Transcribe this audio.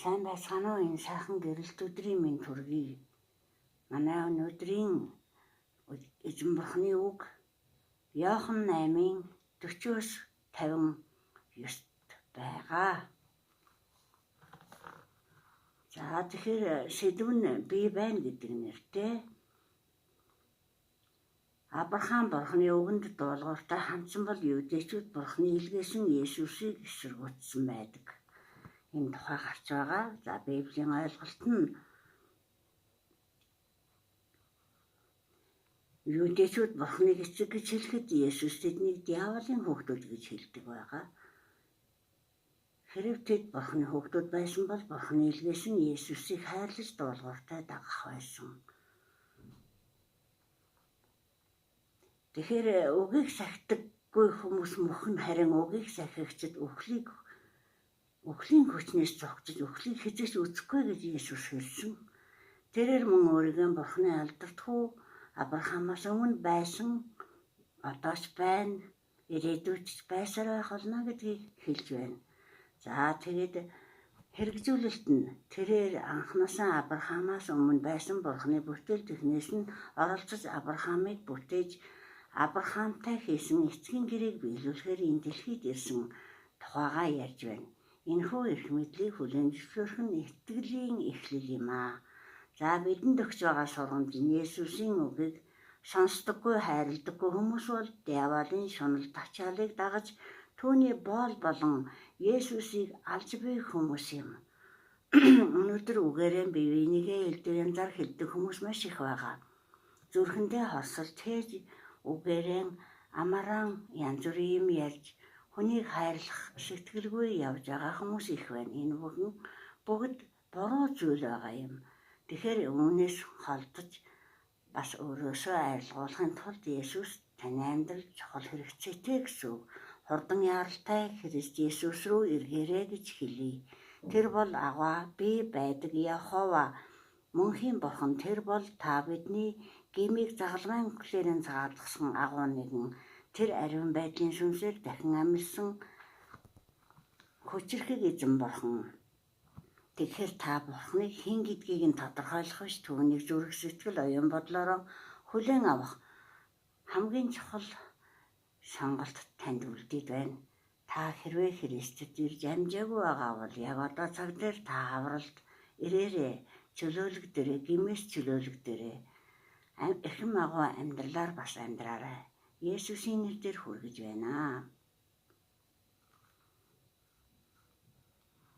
Сайн байцгаана уу энэ сайхан гэрэлт өдрийн минь төргий. Манай өнөөдрийн эзэн бурхны үг Иохан 8:40-оос 59-т байгаа. За тэгэхээр сэдв нь би байна гэдэг нэртэй. Авраам бурхны үгэнд дуулууртай хандсан бол юудэчүүд бурхны илгээсэн Есүсийг эсэргүүцсэн байдаг. Энэ тухай гарч байгаа. За Библийн ойлголт нь юудэчүүд бурхныг эцэг гэж хэлэхэд Есүс тэднийг диаволын хүүхдүүд гэж хэлдэг байгаа. Хэрэв тэд бурхны хүүхдүүд байсан бол бурхны илгээсэн Есүсийг хайрлаж дуулууртай дагах байсан. Тэгэхээр үгийг сахидаггүй хүмүүс мөхн харин үгийг сахигчид өхлийн хүчнээс зогцож өхлийг хизээч үзэхгүй гэж Есүс хэлсэн. Тэрээр мөн өөрийгөө бурхны алдарт хүү Авраамаас өмнө байсан, одооч байна, ирээдүйд байсаар байх болно гэдгийг хэлж байна. За тэгээд хэрэгжүүлэлт нь тэрээр анхнаасаа Авраамаас өмнө байсан бурхны бүтээл технээс нь оролцож Авраамыг бүтээж Авраамтай хийсэн эцгийн гэрээг биелүүлэхээр энэ дэлхийд ирсэн тухайгаа ярьж байна. Энэхүү эрх мэдлийг хүлээн зөвшөөрөх нь итгэлийн эхлэл юм аа. За бидэнд өгч байгаа сургамж нь Есүсийн үгийг сонсдоггүй, хайрладаггүй хүмүүс бол диаволын шунал тачаалыг дагаж түүний боол болон Есүсийг алж буй хүмүүс юм. Өнөөдөр үгээрээ бие бинийгээ элдв янзаар хэлдэг хүмүүс маш их байгаа. Зүрхэндээ хорсолт хийж үгээрээ амаран янз бүрийн юм ярьж хүнийг хайрлах сэтгэлгүй явж байгаа хүмүүс их байна. Энэ бүгд буруу зүйл байгаа юм. Тэгэхээр үүнээс холдож бас өөрөөсөө арилгуулахын тулд Есүс таны амьдрал чухал хэрэгцээтэй гэсэн үг. Хурдан яралтай Христ Есүс рүү эргээрэй гэж хэлье. Тэр бол аваа би байдаг Яхова мөнхийн бурхан. Тэр бол та бидний гмийг загалмайн хүлээрэн цагаалгасан агуу нэгэн. Тэр ариун байдлын сүнсээр дахин амьсан хүчрхэг эзэн бурхан. Тэгэхээр та бурхныг хэн гэдгийг нь тодорхойлох биш, түүнийг зүрх сэтгэл оюун бодлороо хүлээн авах хамгийн чухал сонголт танд үлдээд байна. Та хэрвээ Христэд ирж амжаагүй байгаа бол яг одоо цаг дээр та авралт ирээрээ, чөлөөлөгдөрөө, гмээс чөлөөлөгдөрөө. Эрхэм агуу амьдралаар бас амьдраарай. Есүсийн нэрээр хүргэж байна.